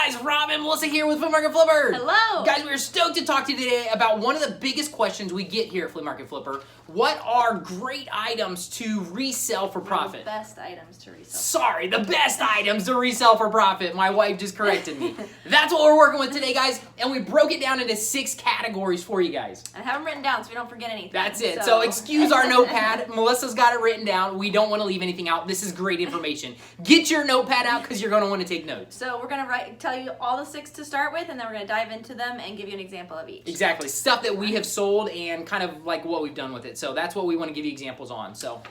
guys, Rob and Melissa here with Flea Market Flipper. Hello. Guys, we're stoked to talk to you today about one of the biggest questions we get here at Flea Market Flipper. What are great items to resell for profit? The best items to resell. Sorry, the best items to resell for profit. My wife just corrected me. That's what we're working with today, guys, and we broke it down into 6 categories for you guys. I have them written down so we don't forget anything. That's it. So excuse our notepad. Melissa's got it written down. We don't want to leave anything out. This is great information. Get your notepad out because you're going to want to take notes. So we're going to tell you all the 6 to start with, and then we're going to dive into them and give you an example of each. Exactly. Stuff that we have sold and kind of like what we've done with it. So that's what we want to give you examples on. So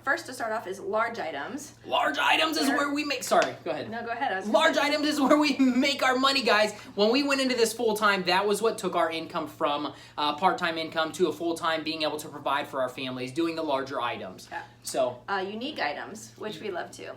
first to start off is large items. Large items is where we make... Sorry, go ahead. No, go ahead. Large items is where we make our money, guys. When we went into this full-time, that was what took our income from part-time income to a full-time, being able to provide for our families, doing the larger items. Yeah. So unique items, which we love too.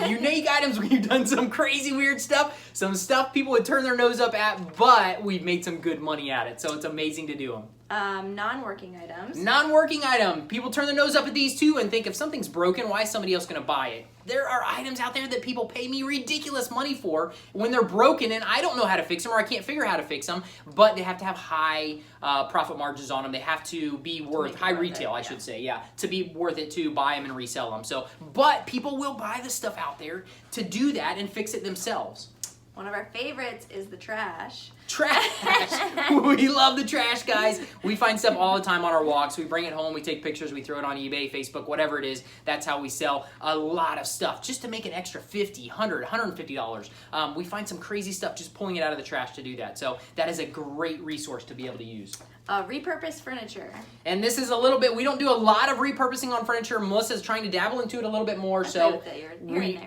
unique items, we've done some crazy weird stuff, some stuff people would turn their nose up at, but we've made some good money at it, so it's amazing to do them. Non-working items. Non-working item. People turn their nose up at these too and think if something's broken, why is somebody else going to buy it? There are items out there that people pay me ridiculous money for when they're broken and I don't know how to fix them or I can't figure out how to fix them, but they have to have high profit margins on them. They have to be worth, high retail, I should say, to be worth it to buy them and resell them. So, but people will buy the stuff out there to do that and fix it themselves. One of our favorites is the trash. Trash. We love the trash, guys. We find stuff all the time on our walks. We bring it home, we take pictures, we throw it on eBay, Facebook, whatever it is. That's how we sell a lot of stuff just to make an extra $50, $100, $150. We find some crazy stuff just pulling it out of the trash to do that. So that is a great resource to be able to use. Repurposed furniture. And this is a little bit, we don't do a lot of repurposing on furniture. Melissa's trying to dabble into it a little bit more. So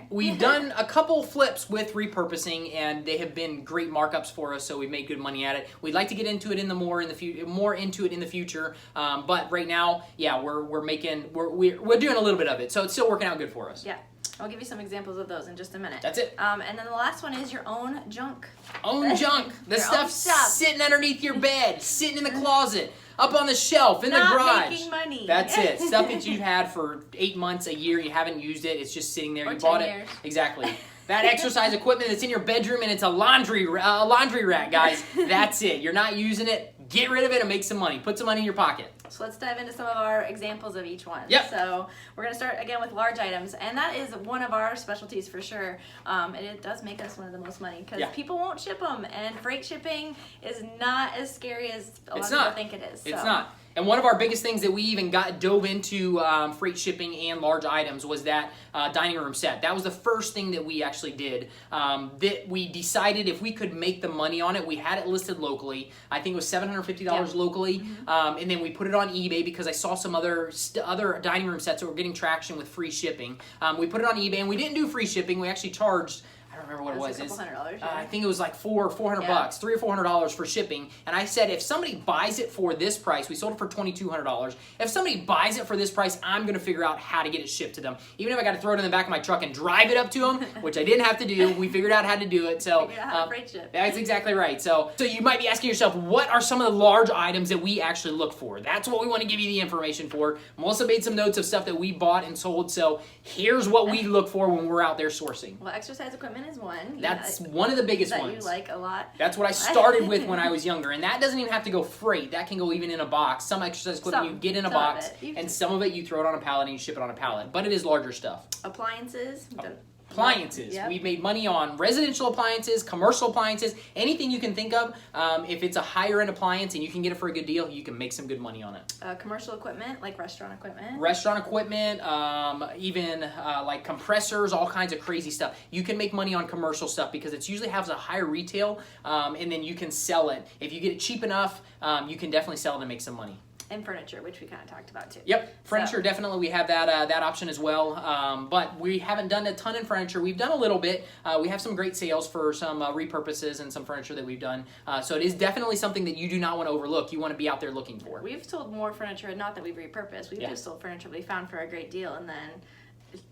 we've done a couple flips with repurposing and they have been great markups for us. So we've made good money at it. We'd like to get into it more into it in the future. But right now, yeah, we're doing a little bit of it. So it's still working out good for us. Yeah. I'll give you some examples of those in just a minute. That's it. And then the last one is your own junk. Own junk. The stuff sitting underneath your bed, sitting in the closet, up on the shelf, in the garage. Not making money. That's it. Stuff that you've had for 8 months, a year, you haven't used it. It's just sitting there. Or you bought 10 years. it. Exactly. That exercise equipment that's in your bedroom and it's a laundry rack, guys. That's it. You're not using it. Get rid of it and make some money. Put some money in your pocket. So let's dive into some of our examples of each one. Yep. So we're going to start again with large items, and that is one of our specialties for sure. And it does make us one of the most money because people won't ship them, and freight shipping is not as scary as a lot of people think it is. So. It's not. And one of our biggest things that we even dove into freight shipping and large items was that dining room set. That was the first thing that we actually did. That we decided if we could make the money on it, we had it listed locally. I think it was $750 locally. And then we put it on eBay because I saw some other dining room sets that were getting traction with free shipping. We put it on eBay and we didn't do free shipping. We actually charged, I don't remember what it was. A couple $100. I think it was like $400 bucks, $300 or $400 for shipping. And I said, if somebody buys it for this price, we sold it for $2,200. If somebody buys it for this price, I'm going to figure out how to get it shipped to them. Even if I got to throw it in the back of my truck and drive it up to them, which I didn't have to do. We figured out how to do it. So figured out how to freight ship. That's exactly right. So you might be asking yourself, what are some of the large items that we actually look for? That's what we want to give you the information for. Melissa made some notes of stuff that we bought and sold. So here's what we look for when we're out there sourcing. Well, exercise equipment is one. That's one of the biggest ones. That you like a lot. That's what I started with when I was younger. And that doesn't even have to go freight. That can go even in a box. Some exercise equipment you get in a box, and some of it you throw it on a pallet and you ship it on a pallet. But it is larger stuff. Appliances. Appliances. Yep. We've made money on residential appliances, commercial appliances, anything you can think of. If it's a higher end appliance and you can get it for a good deal, you can make some good money on it. Commercial equipment, like restaurant equipment. Restaurant equipment, even like compressors, all kinds of crazy stuff. You can make money on commercial stuff because it usually has a higher retail, and then you can sell it. If you get it cheap enough, you can definitely sell it and make some money. And furniture, which we kind of talked about too. Yep, furniture, definitely we have that option as well. But we haven't done a ton in furniture. We've done a little bit. We have some great sales for some repurposes and some furniture that we've done. So it is definitely something that you do not want to overlook. You want to be out there looking for. We've sold more furniture, not that we've repurposed. We've just sold furniture we found for a great deal and then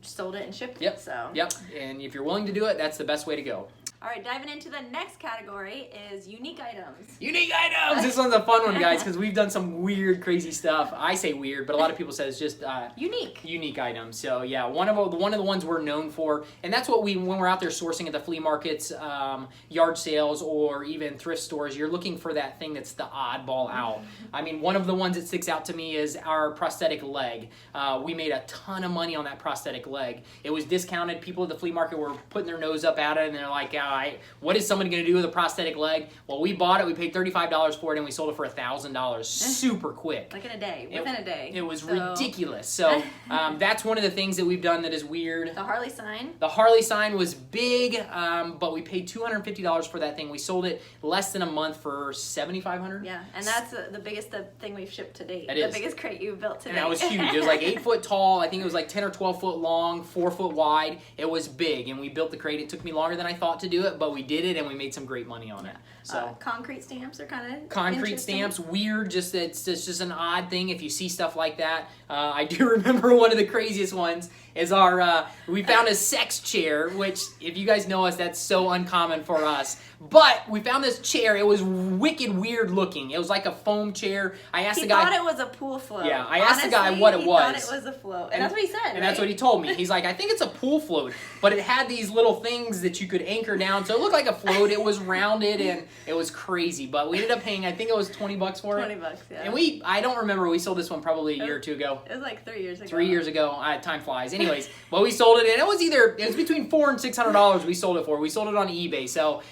sold it and shipped it. So. Yep, and if you're willing to do it, that's the best way to go. All right, diving into the next category is unique items. Unique items! This one's a fun one, guys, because we've done some weird, crazy stuff. I say weird, but a lot of people say it's just unique items. So yeah, one of the ones we're known for, and that's what when we're out there sourcing at the flea markets, yard sales, or even thrift stores, you're looking for that thing that's the oddball out. I mean, one of the ones that sticks out to me is our prosthetic leg. We made a ton of money on that prosthetic leg. It was discounted. People at the flea market were putting their nose up at it, and they're like, what is somebody going to do with a prosthetic leg? Well, we bought it. We paid $35 for it, and we sold it for $1,000 super quick. Like in a day, within a day. It was ridiculous. So that's one of the things that we've done that is weird. The Harley sign. The Harley sign was big, but we paid $250 for that thing. We sold it less than a month for $7,500. Yeah, and that's the biggest thing we've shipped to date. The biggest crate you've built to date. And that was huge. It was like 8 foot tall. I think it was like 10 or 12 foot long, 4 foot wide. It was big, and we built the crate. It took me longer than I thought to do it, but we did it, and we made some great money on it. So concrete stamps are kind of concrete stamps, weird. It's just an odd thing if you see stuff like that. I do remember one of the craziest ones is we found a sex chair, which if you guys know us, that's so uncommon for us. But we found this chair. It was wicked weird looking. It was like a foam chair. I asked the guy. He thought it was a pool float. Yeah, I asked the guy what it was. He thought it was a float, and that's what he said. And that's what he told me. He's like, I think it's a pool float, but it had these little things that you could anchor down, so it looked like a float. It was rounded and it was crazy. But we ended up paying, I think it was $20 for it. $20, yeah. And I don't remember. We sold this one probably a year or two ago. It was like 3 years ago. 3 years ago. Time flies. Anyways, but we sold it, and it was between $400 and $600 we sold it for. We sold it on eBay. So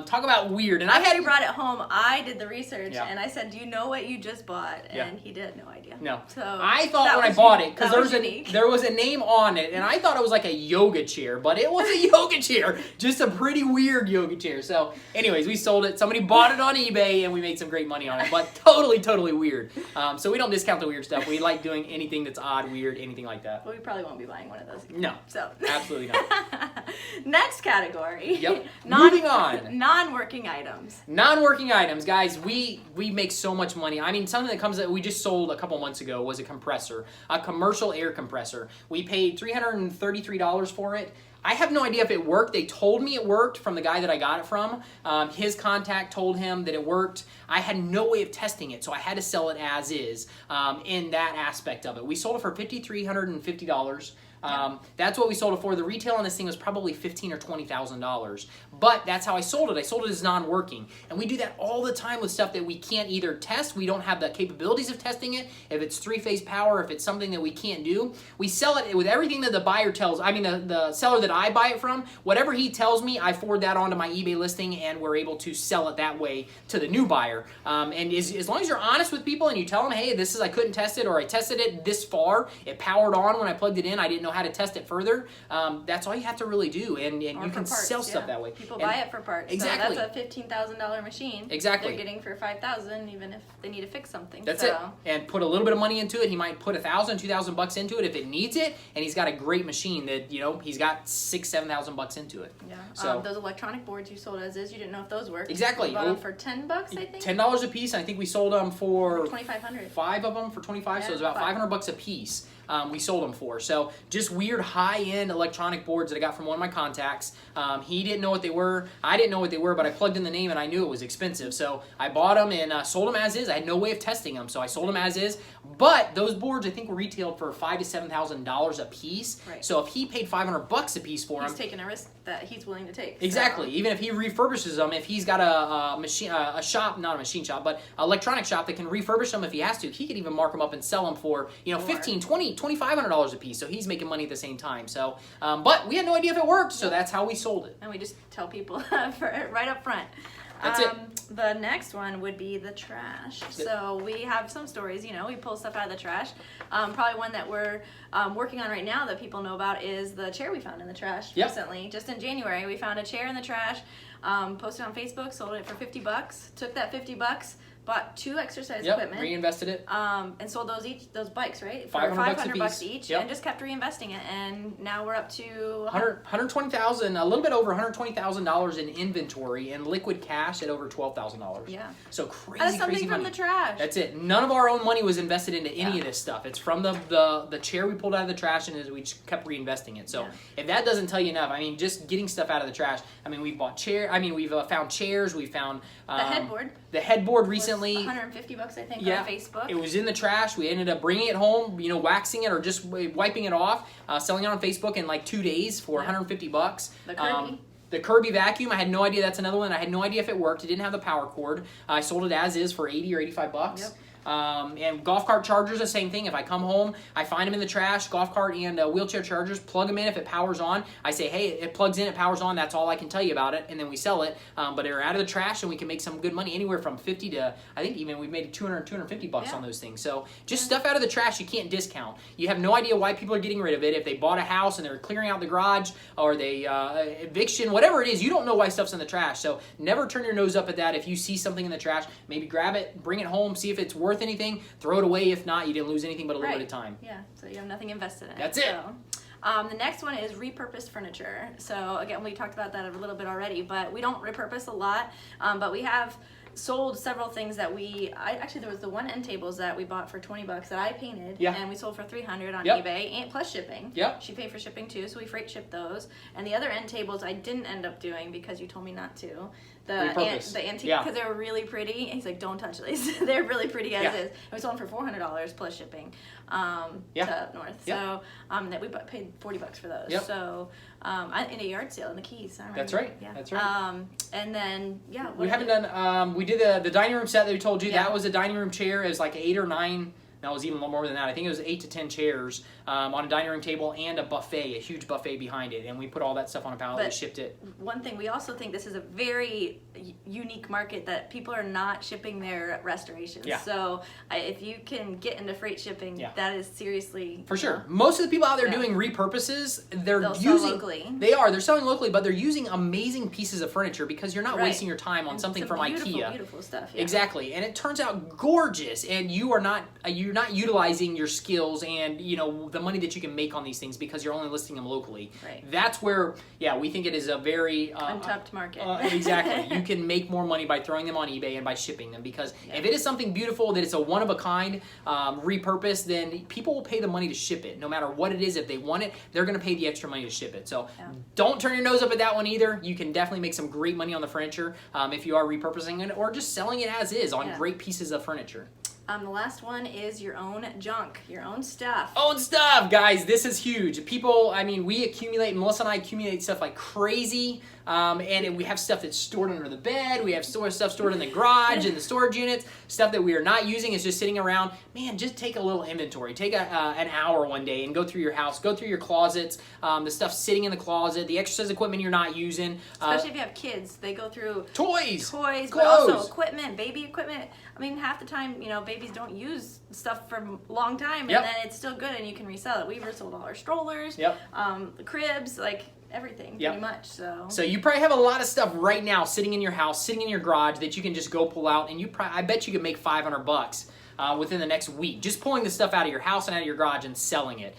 talk about weird. And After he brought it home, I did the research, and I said, do you know what you just bought? And he did no idea. No. So I thought when I bought it, because there was a name on it, and I thought it was like a yoga chair, but it was a yoga chair. Just a pretty weird yoga chair. So anyways, we sold it. Somebody bought it on eBay, and we made some great money on it, but totally weird. So we don't discount the weird stuff. We like doing anything that's odd, weird, anything like that. Well, we probably won't be buying one of those. No. So absolutely not. Next category. Yep. Moving on. Non-working items. Non-working items, guys. We make so much money. I mean, something that we just sold a couple months ago was a compressor, a commercial air compressor. We paid $333 for it. I have no idea if it worked. They told me it worked from the guy that I got it from. His contact told him that it worked. I had no way of testing it, so I had to sell it as is in that aspect of it. We sold it for $5,350. That's what we sold it for. The retail on this thing was probably $15,000 or $20,000, but that's how I sold it. I sold it as non-working, and we do that all the time with stuff that we can't either test. We don't have the capabilities of testing it. If it's three-phase power, if it's something that we can't do, we sell it with everything that the buyer tells. I mean, the seller that I buy it from, whatever he tells me, I forward that onto my eBay listing, and we're able to sell it that way to the new buyer. And as long as you're honest with people and you tell them, hey, I couldn't test it, or I tested it this far, it powered on when I plugged it in, I didn't know how to test it further. That's all you have to really do, and you can sell stuff that way. People buy it for parts. Exactly. So that's a $15,000 machine. Exactly. They're getting for $5,000, even if they need to fix something. That's it. And put a little bit of money into it. He might put $1,000, $2,000 into it if it needs it, and he's got a great machine that he's got $6,000, $7,000 into it. Yeah. So those electronic boards you sold as is, you didn't know if those worked. Exactly. You bought them for $10, I think. $10 a piece. I think we sold them for $2,500. 5 of them for $25. So it was about $500 a piece. We sold them for. So just weird high-end electronic boards that I got from one of my contacts. He didn't know what they were. I didn't know what they were, but I plugged in the name and I knew it was expensive. So I bought them and sold them as is. I had no way of testing them, so I sold them as is. But those boards I think were retailed for $5,000 to $7,000 a piece. Right. So if he paid $500 a piece for them, he's taking a risk that he's willing to take. Exactly. So. Even if he refurbishes them, if he's got a machine, a shop, not a machine shop, but an electronic shop that can refurbish them if he has to, he could even mark them up and sell them for $1,500, $2,000, $2,500 a piece. So he's making money at the same time. So, but we had no idea if it worked, so that's how we sold it. And we just tell people right up front. That's it. The next one would be the trash. Yep. So we have some stories, we pull stuff out of the trash. Probably one that we're working on right now that people know about is the chair we found in the trash recently. Just in January, we found a chair in the trash, posted on Facebook, sold it for $50. Took that $50, bought 2 exercise Yep, equipment. reinvested it. And sold those bikes, right? For $500 each. Yep. And just kept reinvesting it. And now we're up to $120,000, a little bit over $120,000 in inventory and liquid cash at over $12,000. Yeah. So crazy, That's something crazy from money. the trash. That's it. None of our own money was invested into any of this stuff. It's from the chair we pulled out of the trash, and we just kept reinvesting it. So if that doesn't tell you enough, I mean, just getting stuff out of the trash. I mean, we've bought we've found chairs. We found the headboard. The headboard recently. $150, I think, Yeah, on Facebook. it was in the trash. We ended up bringing it home, waxing it or just wiping it off, selling it on Facebook in like 2 days for $150. The Kirby. The Kirby vacuum, I had no idea. That's another one. I had no idea if it worked. It didn't have the power cord. I sold it as is for $80 or $85. Yep. And golf cart chargers, the same thing. If I come home, I find them in the trash, golf cart and wheelchair chargers, plug them in. If it powers on, I say, hey, it plugs in, it powers on. That's all I can tell you about it. And then we sell it. But they're out of the trash, and we can make some good money, anywhere from 50 to, I think even we've made 200, 250 bucks on those things. So just stuff out of the trash you can't discount. You have no idea why people are getting rid of it. If they bought a house and they're clearing out the garage, or they eviction, whatever it is, you don't know why stuff's in the trash. So never turn your nose up at that. If you see something in the trash, maybe grab it, bring it home, see if it's worth anything, throw it away. If not, you didn't lose anything but a little bit of time. Yeah, so you have nothing invested in it. That's it. So, the next one is repurposed furniture. So again, we talked about that a little bit already, but we don't repurpose a lot, but we have sold several things that actually there was the one end tables that we bought for $20 that I painted, and we sold for $300 on eBay, and plus shipping. Yep. She paid for shipping too, so we freight shipped those. And the other end tables I didn't end up doing because you told me not to. The antique, because they were really pretty. And he's like, don't touch these. They're really pretty as is. And we sold them for $400 plus shipping to North. So that we paid $40 for those. So in a yard sale in the Keys. That's right. Yeah. That's right. And then we haven't done. We did the dining room set that we told you. That was a dining room chair. It was like 8 or 9. No, it was even more than that. I think it was 8 to 10 chairs on a dining room table and a buffet, a huge buffet behind it. And we put all that stuff on a pallet and shipped it. One thing, we also think this is a very unique market that people are not shipping their restorations. So if you can get into freight shipping, that is seriously... For sure. Most of the people out there doing repurposes, they'll sell locally. They're selling locally, but they're using amazing pieces of furniture because you're not wasting your time on something from IKEA. Beautiful stuff. Exactly. And it turns out gorgeous, and you're not utilizing your skills and the money that you can make on these things because you're only listing them locally. That's where we think it is a very untapped market. Exactly. You can make more money by throwing them on eBay and by shipping them, because if it is something beautiful that it's a one of a kind repurpose, then people will pay the money to ship it no matter what it is. If they want it, they're going to pay the extra money to ship it. So don't turn your nose up at that one either. You can definitely make some great money on the furniture if you are repurposing it or just selling it as is on great pieces of furniture. The last one is your own junk, your own stuff. Own stuff, guys. This is huge. People, we accumulate, Melissa and I accumulate stuff like crazy. And we have stuff that's stored under the bed. We have stuff stored in the garage, in the storage units. Stuff that we are not using is just sitting around. Man, just take a little inventory. Take an hour one day and go through your house. Go through your closets. The stuff sitting in the closet. The exercise equipment you're not using. Especially if you have kids. They go through toys, but clothes, also equipment, baby equipment. Half the time, babies don't use stuff for a long time, and then it's still good and you can resell it. We've resold all our strollers, the cribs, everything pretty much. So you probably have a lot of stuff right now sitting in your house, sitting in your garage that you can just go pull out, and I bet you could make $500 within the next week just pulling the stuff out of your house and out of your garage and selling it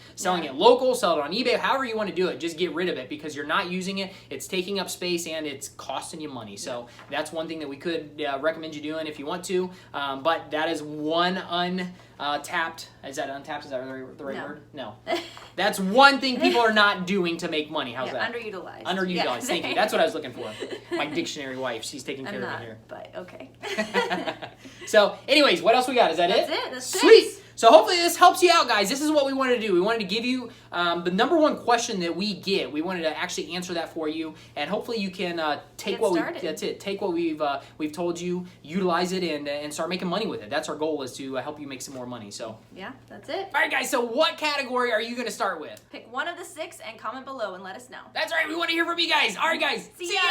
local, sell it on eBay, however you want to do it. Just get rid of it because you're not using it. It's taking up space and it's costing you money. So that's one thing that we could recommend you doing if you want to, but that is one untapped. Is that untapped? Is that the right word? No. That's one thing people are not doing to make money. How's that? Underutilized. Underutilized. Thank you. That's what I was looking for. My dictionary wife. She's taking care of it here. But okay. So, anyways, what else we got? Is that That's it. That's sweet. 6. So hopefully this helps you out, guys. This is what we wanted to do. We wanted to give you the number one question that we get. We wanted to actually answer that for you, and hopefully you can take Take what we've told you, utilize it, and start making money with it. That's our goal, is to help you make some more money. So that's it. All right, guys. So what category are you going to start with? Pick one of the 6 and comment below and let us know. That's right. We want to hear from you guys. All right, guys. See ya.